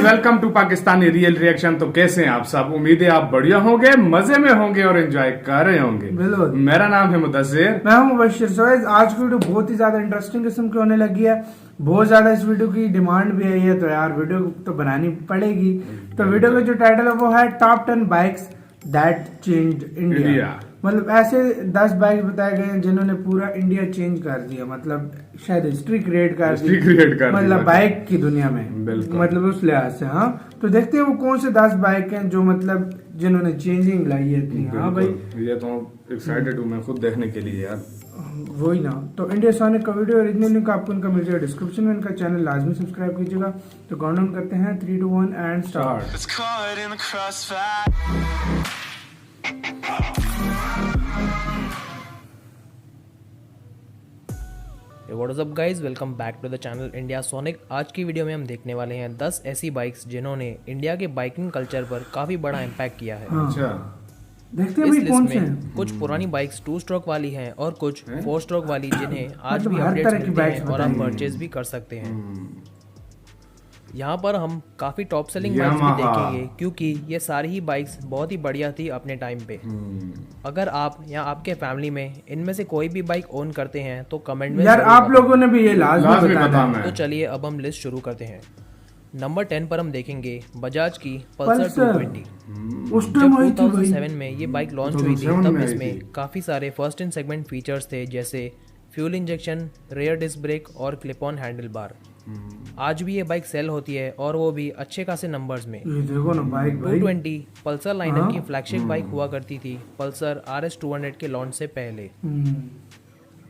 Guys, welcome to Pakistani real reaction. तो कैसे हैं आप सब? उम्मीद है आप बढ़िया होंगे, मजे में होंगे और एंजॉय कर रहे होंगे। बिल्कुल। मेरा नाम है मुदस्सिर, मैं हूं मुबश्शिर। सो आज की वीडियो बहुत ही ज्यादा इंटरेस्टिंग किस्म की होने लगी है। बहुत ज्यादा इस वीडियो की डिमांड भी आई है, तो यार वीडियो तो बनानी पड़ेगी। तो वीडियो का जो टाइटल है वो है top 10 bikes that changed India. मतलब ऐसे 10 बाइक बताए गए हैं जिन्होंने पूरा इंडिया चेंज कर दिया, मतलब शायद हिस्ट्री क्रिएट कर दी, मतलब बाइक की दुनिया में, मतलब उस लिहाज से। हाँ, तो देखते हैं वो कौन से 10 बाइक हैं जो मतलब जिन्होंने चेंजिंग लाई है इतनी। हाँ भाई, ये तो एक्साइटेड हूँ मैं खुद देखने के लिए यार। वही ना। तो इंडिया सोनिक का वीडियो ओरिजिनल लिंक आपको इनका मिल जाएगा डिस्क्रिप्शन में। इनका चैनल लाजमी सब्सक्राइब कीजिएगा। तो काउंटडाउन करते हैं 3, 2, 1 and start. What is up guys, welcome back to the channel India Sonic. आज की वीडियो में हम देखने वाले हैं 10 ऐसी बाइक्स जिन्होंने इंडिया के बाइकिंग कल्चर पर काफी बड़ा इम्पैक्ट किया है। अच्छा, देखते हैं इस भाई लिस्ट कौन में से हैं। कुछ पुरानी बाइक्स 2 स्ट्रोक वाली हैं और कुछ 4 स्ट्रोक वाली जिन्हें आज मतलब भी हर अपडेट्स तरह की मिलते बाइक्स हैं और आप बताइए। परचेज भी कर सकते हैं। यहाँ पर हम काफी टॉप सेलिंग बाइक्स भी देखेंगे क्योंकि ये सारी ही बाइक्स बहुत ही बढ़िया थी अपने टाइम पे। अगर आप या आपके फैमिली में इनमें से कोई भी बाइक ओन करते हैं तो कमेंट में यार आप लोगों ने भी ये लाजमी बताना है। तो चलिए अब हम लिस्ट शुरू करते हैं। नंबर 10 पर हम देखेंगे बजाज की पल्सर 220। उस टाइम आई थी भाई। 2007 में ये बाइक लॉन्च हुई थी, तब इसमें काफी सारे फर्स्ट इन सेगमेंट फीचर्स थे, जैसे fuel injection, rear disc brake और क्लिप ऑन हैंडल बार। आज भी ये बाइक सेल होती है और वो भी अच्छे खासे नंबर्स में। ये देखो ना बाइक भाई। 220 पल्सर लाइनअप की फ्लैगशिप बाइक हुआ करती थी पल्सर RS 200 के लॉन्च से पहले।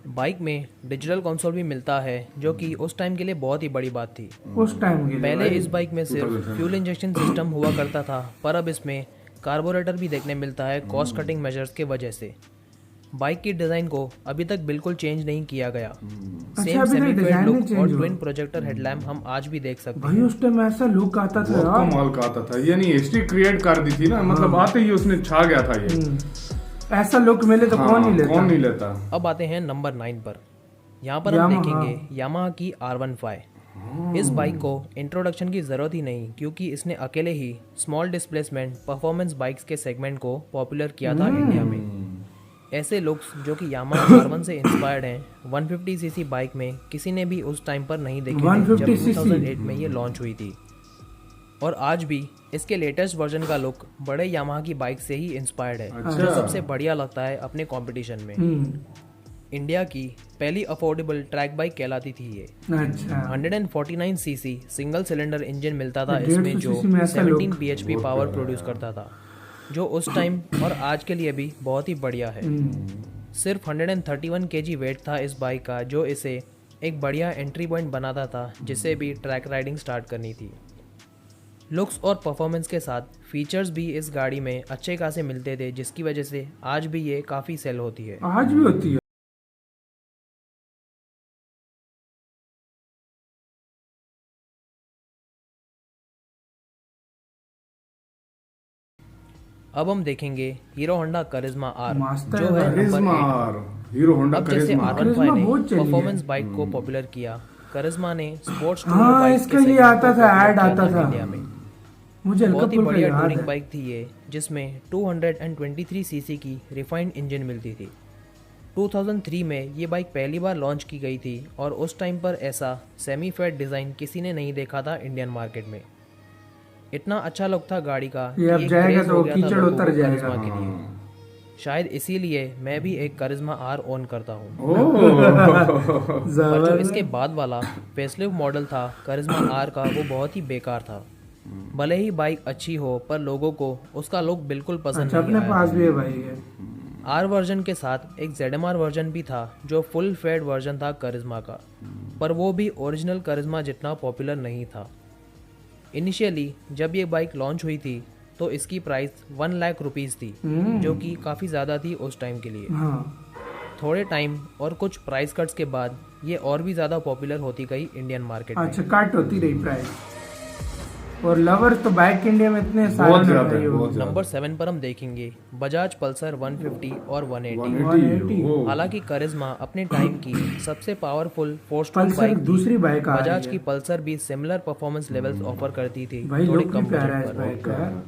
बाइक में डिजिटल कंसोल भी मिलता है जो कि उस टाइम के लिए बहुत ही बड़ी बात थी। उस टाइम के लिए पहले इस बाइक में सिर्फ फ्यूल इंजेक्शन सिस्टम हुआ करता था, पर अब इसमें कार्बोरेटर भी देखने मिलता है कॉस्ट कटिंग मेजर्स के वजह से। बाइक की डिजाइन को अभी तक बिल्कुल चेंज नहीं किया गया। सेम सेमी फेड लुक और ट्विन प्रोजेक्टर हेडलैम्प हम आज भी देख सकते हैं। भाई उस टाइम ऐसा लुक आता था यार, कमाल का आता था। यानी हिस्ट्री क्रिएट कर दी थी ना, मतलब आते ही उसने छा गया था ये। ऐसा लुक मिले तो कौन नहीं लेता। अब आते हैं नंबर 9 पर। यहाँ पर हम देखेंगे यामाहा की R15। इस बाइक को इंट्रोडक्शन की जरूरत ही नहीं क्योंकि इसने अकेले ही स्मॉल डिस्प्लेसमेंट परफॉर्मेंस बाइक्स के सेगमेंट को पॉपुलर किया था इंडिया में। ऐसे लुक्स जो कि यामाहा R1 से इंस्पायर्ड हैं 150cc बाइक में किसी ने भी उस टाइम पर नहीं देखे थे जब 2008 में ये लॉन्च हुई थी। और आज भी इसके लेटेस्ट वर्जन का लुक बड़े यामाहा की बाइक से ही इंस्पायर्ड है, जो सबसे बढ़िया लगता है अपने कंपटीशन में। इंडिया की पहली अफोर्डेबल ट्रैक बाइक कहलाती थी ये। 149cc सिंगल सिलेंडर इंजन मिलता था इसमें, जो 17 bhp पावर प्रोड्यूस करता था, जो उस टाइम और आज के लिए भी बहुत ही बढ़िया है। सिर्फ 131 kg वेट था इस बाइक का, जो इसे एक बढ़िया एंट्री पॉइंट बनाता था जिसे भी ट्रैक राइडिंग स्टार्ट करनी थी। लुक्स और परफॉर्मेंस के साथ फीचर्स भी इस गाड़ी में अच्छे खासे मिलते थे, जिसकी वजह से आज भी ये काफ़ी सेल होती है। आज भी होती है। अब हम देखेंगे हीरो होंडा करिश्मा R, मास्टर जो है करिश्मा R, हीरो होंडा अब जैसे करिश्मा। R15 ने बहुत चली है। परफॉर्मेंस बाइक को पॉपुलर किया, करिश्मा ने स्पोर्ट्स हाँ, इसका ये आता था, ऐड आता था इंडिया में। मुझे बहुत ही बढ़िया टूरिंग बाइक थी ये, जिसमें 223cc की रिफाइंड इंजन मिलती थी। 2003 में ये बाइक पहली बार लॉन्च की गई थी और उस टाइम पर ऐसा सेमी फेड डिज़ाइन किसी ने नहीं देखा था इंडियन मार्केट में। इतना अच्छा लुक था गाड़ी का, ये अब जाएगा तो कीचड़ उतर जाएगा के लिए। शायद इसीलिए मैं भी एक करिश्मा R ओन करता हूँ। पर जो इसके बाद वाला फेसलिफ्ट मॉडल था करिश्मा R का, वो बहुत ही बेकार था। भले ही बाइक अच्छी हो पर लोगों को उसका लुक बिल्कुल पसंद नहीं अपने पास भी है भाई ये। R वर्जन के साथ एक ZMR वर्जन भी था जो फुल फेड वर्जन था करिश्मा का, पर वो भी ओरिजिनल करिश्मा जितना पॉपुलर नहीं था। इनिशियली जब ये बाइक लॉन्च हुई थी तो इसकी प्राइस 1 लाख रुपीज़ थी, जो कि काफ़ी ज़्यादा थी उस टाइम के लिए। थोड़े टाइम और कुछ प्राइस कट्स के बाद ये और भी ज़्यादा पॉपुलर होती गई इंडियन मार्केट में। अच्छा, कट होती रही प्राइस। और लवर्स तो बाइक इंडिया में इतने सारे बहुत लोग ज्यादा हैं, है, बहुत ज्यादा। नंबर 7 पर हम देखेंगे बजाज पल्सर 150 और 180। 180 वो हालांकि करिश्मा अपने टाइम की सबसे पावरफुल 4-स्ट्रोक पल्सर बाइक थी। दूसरी बाइक आ रही बजाज है। की पल्सर भी सिमिलर परफॉर्मेंस लेवल्स ऑफर करती थी, भाई थोड़े लुक कम भी प्यारा है बजट इस पर। बाइक का यार।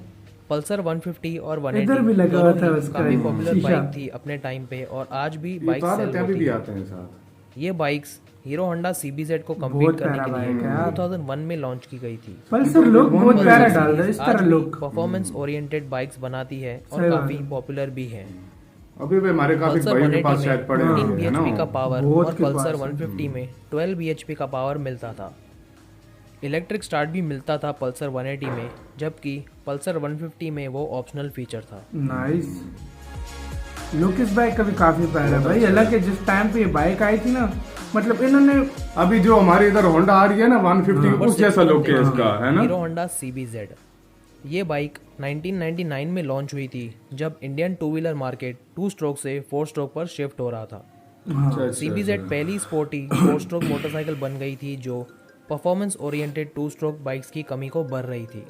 पल्सर 150 और 180 इधर भी लगा हुआ दोनों था ही उसका काफी पॉपुलर शीशा। बाइक थी अपने टाइम पे और आज भी ये बाइक तो सेल आते होती भी है। आते हैं साथ। ये बाइक्स हीरो होंडा CBZ को बहुत कम्पीट करने प्यारा के लिए बाइक है यार। 2001 में लॉन्च की गई थी। पल्सर लुक बहुत प्यारा डाल रहा है, इस आज तरह भी लुक। परफॉर्मेंस ओरिएंटेड बाइक्स बनाती है और सही बात काफी है। पॉपुलर भी है। अभी भी हमारे काफी पल्सर भाइयों के पास 180 शायद में पड़े 13 हुए हैं bhp का ना। पावर बहुत और के पल्सर पास है। 150 में 12 bhp का पावर मिलता था। इलेक्ट्रिक स्टार्ट भी मिलता था पल्सर 180 में, जबकि पल्सर 150 में वो ऑप्शनल फीचर था। नाइस लुक इस बाइक का भी काफी प्यारा है भाई। हालांकि जिस टाइम पे ये बाइक आई थी ना, मतलब इन्होंने अभी जो हमारे इधर होंडा आ रही है ना 150 उस जैसा लुक है इसका, है ना। Hero Honda CBZ। ये बाइक 1999 में लॉन्च हुई थी, जब Indian two wheeler market 2 stroke से 4 स्ट्रोक पर शिफ्ट हो रहा था। अच्छा, CBZ पहली स्पोर्टी 4 स्ट्रोक मोटरसाइकिल बन गई थी जो परफॉर्मेंस ओरिएंटेड 2 स्ट्रोक बाइक्स की कमी को भर रही थी।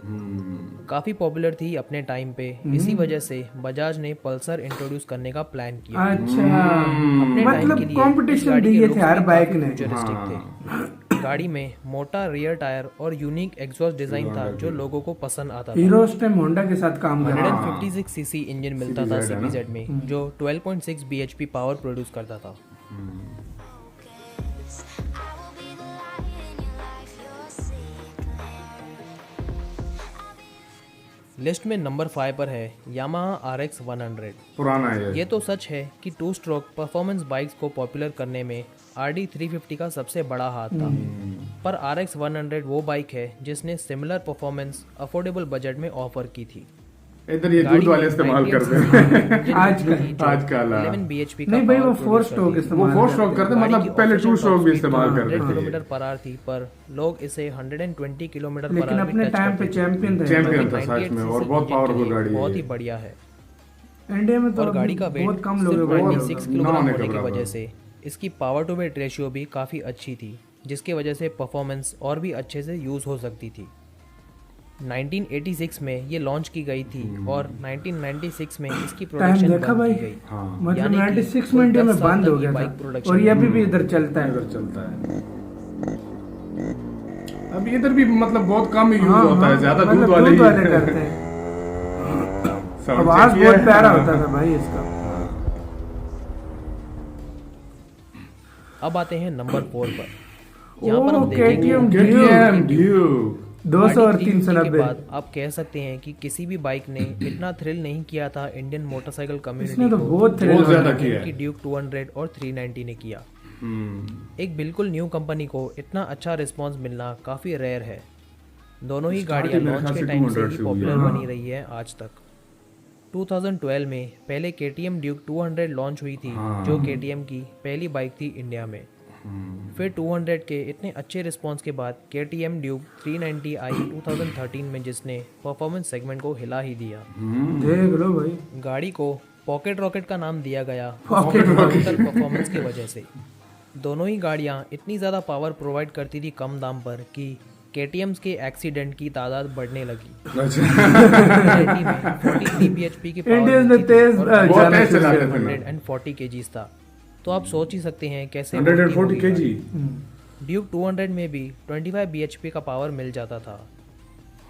काफी पॉपुलर थी अपने टाइम पे, इसी वजह से बजाज ने पल्सर इंट्रोड्यूस करने का प्लान किया। अच्छा अपने टाइम मतलब के लिए कंपटीशन इस गाड़ी के दिए looks थे हर भी बाइक काफी ने। फ्यूचरिस्टिक थे। गाड़ी में मोटा रियर टायर और यूनिक एग्जॉस्ट डिजाइन था जो लोगों को पसंद आता था। हीरो उस टाइम होंडा के साथ काम कर रहा था। 156 सीसी इंजन मिलता था CBZ में, जो 12.6 bhp पावर प्रोड्यूस करता था। लिस्ट में नंबर 5 पर है यामाहा RX 100। पुराना है ये तो सच है कि 2 स्ट्रोक परफॉर्मेंस बाइक्स को पॉपुलर करने में RD 350 का सबसे बड़ा हाथ था, पर RX 100 वो बाइक है जिसने सिमिलर परफॉर्मेंस अफोर्डेबल बजट में ऑफर की थी। इधर ये दूध वाले इस्तेमाल करते हैं आजकल 11 bhp का नहीं भाई वो power 4 produce स्ट्रोक करती थी। वो इस्तेमाल 4 स्ट्रोक करते गाड़ी मतलब की पहले official 2 स्ट्रोक top भी speed इस्तेमाल 100 करते थे। किलोमीटर पर आवर थी, पर लोग इसे 120 किलोमीटर पर लेकिन आवर अपने टाइम पे चैंपियन थे चैंपियन था 98 सच में, और cc बहुत इंजन पावरफुल के लिए गाड़ी बहुत ही है। बढ़िया है। इंडिया में तो और गाड़ी का वेट बहुत कम सिर्फ लोग 96 किलोग्राम होने होने के की बराबर। वजह से इसकी पावर टू वेट रेशियो भी काफ़ी अच्छी थी, जिसकी वजह से परफॉर्मेंस और भी अच्छे से यूज़ हो सकती थी। 1986 में ये लॉन्च की गई थी और 1996 में इसकी टाइम प्रोडक्शन देखा बंद भाई, की गई। मतलब यानी कि 96 में इंडिया में 10 साल बंद तक हो ये गया बाइक था प्रोडक्शन और ये अभी भी इधर चलता है। इधर चलता है। अब इधर भी मतलब बहुत कम यूज हाँ, होता है, हाँ, ज्यादा मतलब दूध वाले ही करते हैं। Sound आवाज check बहुत किया। प्यारा होता था भाई इसका। अब आते हैं नंबर 4 पर। यहाँ पर हम ओ, देखेंगे KTM KTM Duke 200 और RD 350 के 390 बाद आप कह सकते हैं कि किसी भी बाइक ने इतना थ्रिल नहीं किया था इंडियन मोटरसाइकिल कम्युनिटी इसने तो को बहुत थ्रिल बहुत ज्यादा किया। किया है। कि ड्यूक 200 और 390 ने किया। एक बिल्कुल न्यू कंपनी को इतना अच्छा रिस्पांस मिलना काफ़ी रेयर है। दोनों ही गाड़ियां मेरे लॉन्च ख्याल के से टाइम से 200 ही से हुई पॉपुलर है। बनी रही है आज तक। 2012 में पहले KTM ड्यूक 200 लॉन्च हुई थी, जो KTM की पहली बाइक थी इंडिया में। फिर 200 के इतने अच्छे रिस्पांस के बाद KTM ड्यूक 390 आई 2013 में, जिसने परफॉर्मेंस सेगमेंट को हिला ही दिया। देख लो भाई, गाड़ी को पॉकेट रॉकेट का नाम दिया गया Pocket टोटल परफॉर्मेंस की वजह से। दोनों ही गाड़ियां इतनी ज़्यादा पावर प्रोवाइड करती थी कम दाम पर कि KTMs के एक्सीडेंट की तादाद बढ़ने लगी। 90 में 43 bhp की इंडियंस ने पावर तेज बहुत जाना तेज शुरू चला किया। रहे थे। 140 kgs था। तो आप सोच ही सकते हैं कैसे 140 kg ड्यूक 200 में भी 25 bhp का पावर मिल जाता था।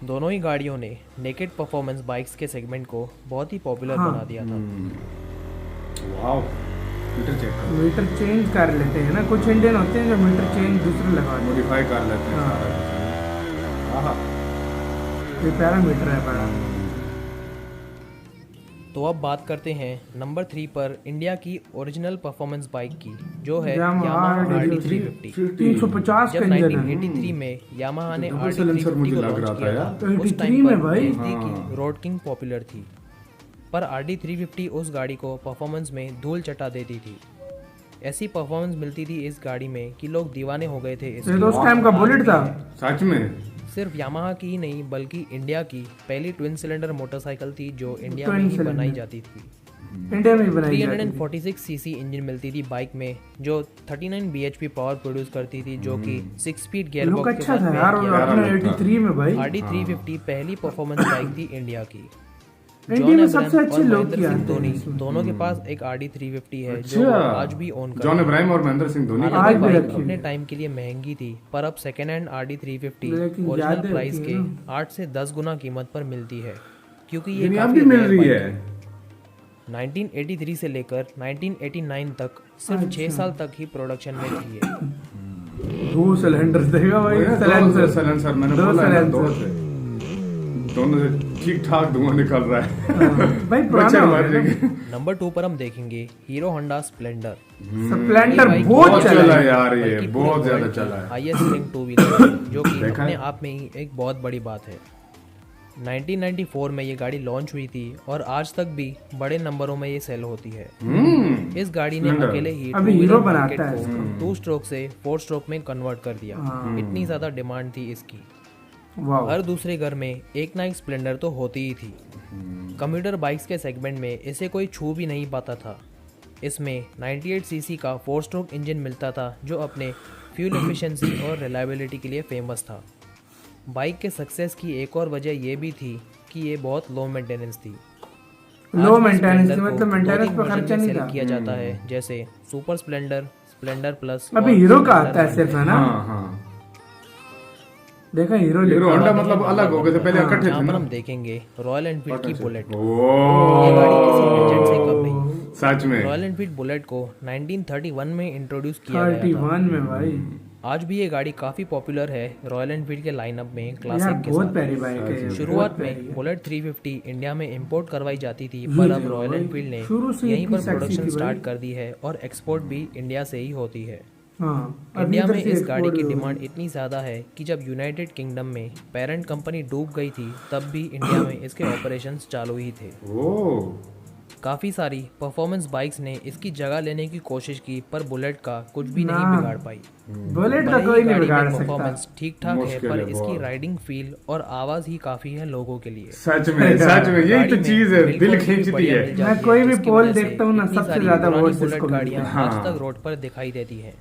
दोनों ही गाड़ियों ने नेकेड परफॉर्मेंस बाइक्स के सेगमेंट को बहुत ही पॉपुलर बना दिया था। वाओ, मीटर चेक कर, मीटर चेंज कर लेते हैं ना, कुछ इंडियन होते हैं जो मीटर चेंज दूसरे लगा देते मॉडिफाई कर लेते हैं हाँ। सारा कुछ। आहा, हैं। ये पैरामीटर है बड़ा। तो अब बात करते हैं नंबर 3 पर इंडिया की ओरिजिनल परफॉर्मेंस बाइक की, जो है यामाहा यामाहा RD RD 350। 350 जब का इंजन है। 1983 में यामाहा ने डबल RD silencer 350 मुझे को लग रहा लॉन्च था किया यार। था, उस 83 टाइम पर में भाई। HD की रोड किंग पॉपुलर थी, पर RD 350 उस गाड़ी को परफॉर्मेंस में धूल चटा देती थी। ऐसी परफॉर्मेंस मिलती थी इस गाड़ी में कि लोग दीवाने हो गए थे ये इसकी। तो उस टाइम का बुलेट था। सच में सिर्फ यामाहा की ही नहीं बल्कि इंडिया की पहली ट्विन सिलेंडर मोटरसाइकिल थी जो इंडिया Twin में ही cylinder। बनाई जाती थी। इंडिया में ही बनाई जाती थी। 346 सीसी इंजन मिलती थी बाइक में, जो 39 bhp पावर प्रोड्यूस करती थी, जो कि 6 स्पीड गियर लुक बॉक्स के अच्छा साथ था यार, पेयर और किया अपने 83 में भाई RD 350 पहली परफॉर्मेंस बाइक थी इंडिया की। इंडिया जॉन में एब्राहम सबसे अच्छे और लोग महेंद्र किया सिंह धोनी दोनों के पास एक RD 350 है, जो आज भी ओन जॉन इब्राहिम और महेंद्र सिंह धोनी का आज भी बाइक रखी अपने टाइम के लिए महंगी थी, पर अब सेकेंड हैंड RD 350 लेकिन ओरिजिनल यादें प्राइस होती के हैं ना। 8 से 10 गुना कीमत पर मिलती है, क्योंकि ये यानी अब काफी भी मिल rare रही बाइक है। 1983 से लेकर 1989 तक सिर्फ 6 साल तक ही प्रोडक्शन में थी ये। 2 सिलेंडर देगा भाई, दो सिलेंसर मैंने दो बोला है ना, दो सिलेंसर। से दोनों से ठीक ठाक धुआं निकल रहा है। भाई पुराना मच्छर हो मार गया ना। देंगे। नंबर 2 पर हम देखेंगे hero Honda Splendor. Splendor bike बहुत बहुत चला चला है। यार, ये बहुत ज्यादा चला है। हाईएस्ट रेंक टू व्हीलर, जो कि देखा अपने है? आप में ही एक बहुत बड़ी बात है। 1994 में ये गाड़ी लॉन्च हुई थी और आज तक भी बड़े नंबरों में ये सेल होती है। इस गाड़ी ने स्प्लेंडर। अकेले ही अभी two हीरो wheeler बनाता market है को इसको। 2 स्ट्रोक से 4 स्ट्रोक में कन्वर्ट कर दिया। हाँ। इतनी ज्यादा डिमांड थी इसकी। वाह, हर दूसरे घर में एक ना एक स्प्लेंडर तो होती ही थी। कम्यूटर बाइक्स के सेगमेंट में इसे कोई छू भी नहीं पाता था। इसमें 98 सीसी का 4 स्ट्रोक इंजन मिलता था, जो अपने फ्यूल एफिशिएंसी और रिलायबिलिटी के लिए फेमस था। बाइक के सक्सेस की एक और वजह ये भी थी कि ये बहुत लो मेंटेनेंस थी। लो आज भी मेंटेनेंस स्प्लेंडर थी, को मतलब 2-3 मेंटेनेंस पे वर्जन खर्चा में नहीं सेल था। किया जाता है, जैसे सुपर स्प्लेंडर, स्प्लेंडर प्लस। अभी और हीरो का स्प्लेंडर आता है वन। सिर्फ, है ना? हाँ हाँ, देखा हीरो हीरो लिखा होंडा हुआ। मतलब अलग हो गए थे, पहले इकट्ठे थे यहाँ पर ना। हम देखेंगे रॉयल एनफील्ड की बुलेट। ये ओ गाड़ी किसी लेजेंड से कम नहीं। सच में रॉयल एनफील्ड बुलेट को 1931 में इंट्रोड्यूस किया गया था। 31 में भाई आज भी ये गाड़ी काफी पॉपुलर है रॉयल एनफील्ड के लाइनअप में यार, क्लासिक के बहुत साथ। प्यारी बाइक है ये, शुरुआत बहुत प्यारी में है। बुलेट 350 इंडिया में इंपोर्ट करवाई जाती थी, पर अब देखो रॉयल भाई, एनफील्ड ने शुरू से यहीं इतनी पर sexy प्रोडक्शन थी स्टार्ट भाई। कर दी है और एक्सपोर्ट भी इंडिया से ही होती है। हाँ, अभी इंडिया इधर में से इस गाड़ी export की भी हो डिमांड इतनी ज़्यादा है कि जब यूनाइटेड किंगडम में पेरेंट कंपनी डूब गई थी, तब भी इंडिया में इसके ऑपरेशंस चालू ही थे। ओ काफ़ी सारी परफॉर्मेंस बाइक्स ने इसकी जगह लेने की कोशिश की, पर बुलेट का कुछ भी नहीं ना। बिगाड़ पाई। बुलेट का भले ही कोई नहीं गाड़ी बिगाड़ में सकता। परफॉर्मेंस ठीक ठाक है, मुश्किल पर है इसकी बहुत। राइडिंग फील और आवाज ही काफी है लोगों के लिए। सच में यही गाड़ी तो में चीज है, बिल्कुल दिल भी खींचती बढ़िया है। मिल जाती मैं है, कोई भी जिसकी पोल वजह से देखता हूँ ना, इतनी सबसे सारी ज्यादा पुरानी वोट्स बुलेट इसको गाड़ियां मिलते हैं। आज हाँ। तक रोड पर दिखाई देती हैं।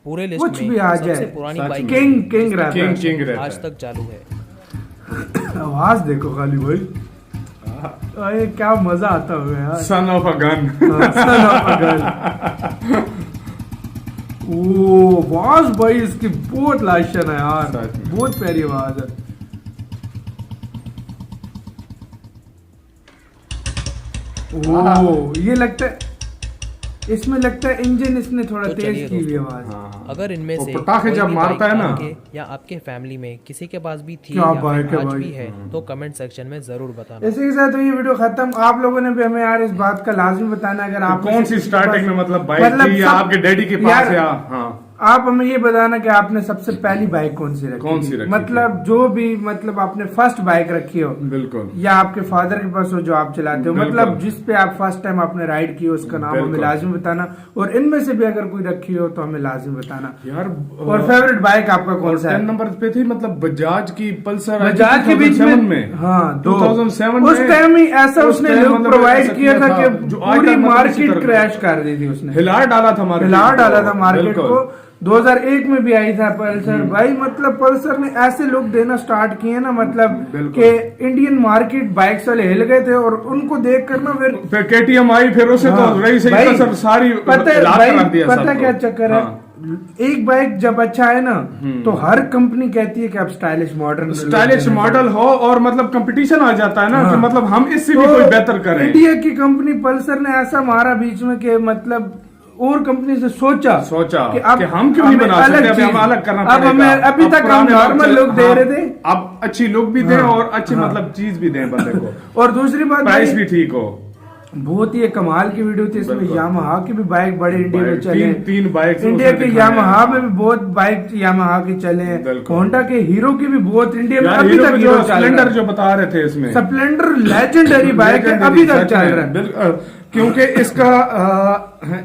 पूरे लिस्ट कुछ में भी आ सबसे जाए, पुरानी सच बाइक में। किंग रहता किंग है। किंग रहता आज है। तक चालू है। आवाज देखो खाली भाई, अरे क्या मजा आता होगा यार। Son of a gun. Son of a gun। ओ आवाज भाई इसकी बहुत लाशन है यार, सच में। बहुत प्यारी आवाज है। ओ ये लगता है, इसमें लगता है इंजन इसने थोड़ा तो तेज चलिए की हुई दोस्तों, आवाज। हाँ। अगर इनमें वो से पटाखे कोई जब भी मारता बाइक है ना। आपके या आपके फैमिली में किसी के पास भी थी क्या या बाइक फिर है आज भाई। भी है, तो कमेंट सेक्शन में जरूर बताना। इसी के साथ तो ये वीडियो खत्म। आप लोगों ने भी हमें यार इस बात का लाजमी बताना, अगर आप कौन सी स्टार्टिंग में मतलब बाइक थी या सब- आपके डैडी के पास यार, या हाँ आप हमें ये बताना कि आपने सबसे पहली बाइक कौन सी रखी कौन सी थी? रखी मतलब जो भी, मतलब आपने फर्स्ट बाइक रखी हो, बिल्कुल या आपके फादर के पास हो जो आप चलाते हो, बिल्कुल। मतलब जिस पे आप फर्स्ट टाइम आपने राइड की हो उसका नाम हमें बिल्कुल। लाजमी बताना। और इनमें से भी अगर कोई रखी हो तो हमें लाजमी बताना। यार। और फेवरेट बाइक आपका कौन सा 10 है? नंबर पे थी, मतलब बजाज की पल्सर आई थी बजाज के बीच 2007 में, हाँ 2007 उस में टाइम ही ऐसा उस उसने टाइम लुक मतलब प्रोवाइड ऐसा किया था कि जो आज पूरी तक मतलब इसी मार्केट तरह क्रैश कर दी थी उसने, हिला डाला था मार्केट हिला को। डाला था मार्केट बिल्कुल। को। 2001 में भी आई था पल्सर भाई, मतलब पल्सर ने ऐसे लुक देना स्टार्ट किए ना, मतलब बिल्कुल। कि इंडियन मार्केट बाइक्स वाले हिल गए थे। और उनको देख कर ना फिर KTM आई, फिर उसे हाँ, तो रही सही भाई, सर सारी पता है हिला भाई, कर रख दिया पता सबको। क्या चक्कर है? हाँ। एक बाइक जब अच्छा है ना, तो हर कंपनी कहती है कि अब स्टाइलिश मॉडर्न स्टाइलिश मॉडल हो और मतलब कंपटीशन आ जाता है ना हाँ। कि मतलब हम इससे भी तो कोई बेहतर करें। इंडिया की कंपनी पल्सर ने ऐसा मारा बीच में कि मतलब और कंपनी से सोचा कि हम क्यों नहीं हमें बना सकते, अभी चीज- हम अलग करना अब पड़ेगा। हमें अभी अब तक हम पुराने लोग नॉर्मल लुक दे हाँ, रहे थे, अब अच्छी लुक भी दें हाँ, और अच्छी हाँ। मतलब चीज भी दें बंदे को, और दूसरी बात प्राइस भाई, भी ठीक हो। बहुत ही एक कमाल की वीडियो थी। इसमें बिल्कुल। यामाहा की भी बाइक बड़े इंडिया में बाइक, चले, तीन बाइक इंडिया के यामाहा में भी बहुत बाइक यामाहा की चले, बिल्कुल। होंडा के हीरो की भी बहुत इंडिया में यार अभी हीरो तक के जो जो चल रहा स्प्लेंडर है। जो बता रहे थे इसमें, स्प्लेंडर लेजेंडरी बाइक है, Legendary, अभी तक सच चल में। रहा है। क्योंकि इसका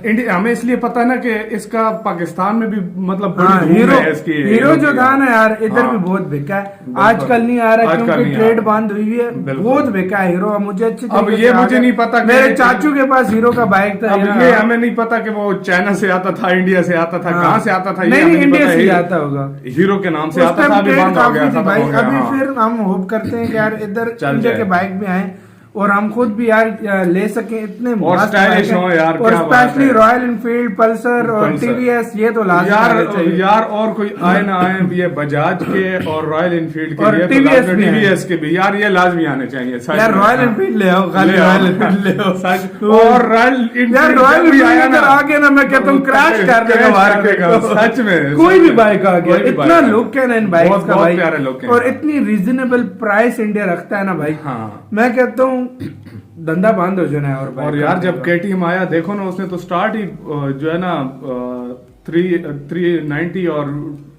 इंडिया हमें इसलिए पता है ना कि इसका पाकिस्तान में भी मतलब बड़ी हाँ, धूम हीरो है इसकी। हीरो जो था ना यार इधर हाँ, भी बहुत बिका है। बिल्कुल। आजकल नहीं आ रहा आजकल क्योंकि नहीं आ ट्रेड रहा। बंद हुई है। बिल्कुल। बहुत बिका है हीरो। मुझे अच्छी अब तरीके ये से आ मुझे गया। नहीं पता कि- मेरे चाचू के पास हीरो का बाइक था। अब ये हमें नहीं पता कि वो चाइना से आता था, इंडिया से आता था, हाँ। कहाँ से आता था, ये नहीं, हमें नहीं, इंडिया पता। से ही ये आता होगा। हीरो के नाम से उस आता टाइम था, अभी ट्रेड बंद हो काफी गया, थी खत्म भाई। हो गया। अभी हाँ। फिर हम होप करते हैं कि यार इधर चल इंडिया के जाए। बाइक भी आए और हम खुद भी यार ले सके। इतने और मस्त स्टाइलिश बाइक हैं। हों यार, और क्या बात स्पेशली है। रॉयल इनफील्ड, पल्सर और पल्सर। टीवीएस, ये तो लाजमी यार आने चाहिए। यार और कोई आए ना आए, ये बजाज के और रॉयल इनफील्ड के और लिए TVS भी हैं। टीवीएस के भी यार ये लाजमी आने चाहिए। सच यार में। रॉयल हाँ। इनफील्ड ले आओ, खाली ले आओ। रॉयल इनफील्ड ले आओ। सच। और रॉयल यार रॉयल जब भी आया इनफील्ड ना, आगे ना मैं कहता हूँ क्रैश कर देगा क्रैश कर मार्केट देगा, को। सच में। कोई सच भी में। बाइक आ गया। कोई भी इतना बाइक आ लुक है ना इन बहुत- बाइक्स का बहुत भाई। प्यारे look हैं। और इतनी रीजनेबल प्राइस इंडिया रखता है ना भाई। हाँ। मैं कहता हूँ धंधा बंद हो जाना है। और और यार जब KTM आया देखो ना, उसने तो स्टार्ट ही जो है ना 390 और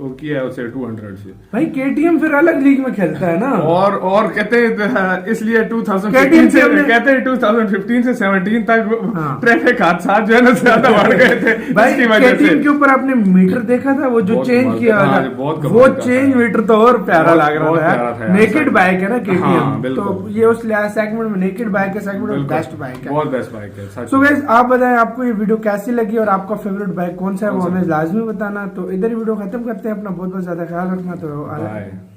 वो किया है उसे 200 से। भाई KTM फिर अलग लीग में खेलता है ना। और कहते हैं इसलिए 2015 KTM से हमने- कहते हैं 2015 से 17 तक हाँ। ट्रैफिक हादसा जो है ना ज्यादा बढ़ गए थे भाई इसकी वजह से। KTM के ऊपर आपने मीटर देखा था वो जो बहुत चेंज कमाल किया का, था। हाँ, बहुत कमाल वो का चेंज था। मीटर तो और प्यारा बहुत- लग बहुत रहा प्यारा था था। यार, नेकेड सच। बाइक है ना हाँ, KTM। बिल्कुल। तो ये उस सेगमेंट में नेकेड बाइक के सेगमेंट में बिल्कुल। बेस्ट बाइक है। बहुत बेस्ट बाइक है सच सो में। गाइस आप बताएं आपको ये वीडियो कैसी लगी और आपका फेवरेट बाइक कौन सा है वो कौन सा? हमें लाजमी बताना। तो इधर ही वीडियो खत्म करते हैं। अपना बहुत बहुत ज्यादा ख्याल रखना। तो बाय।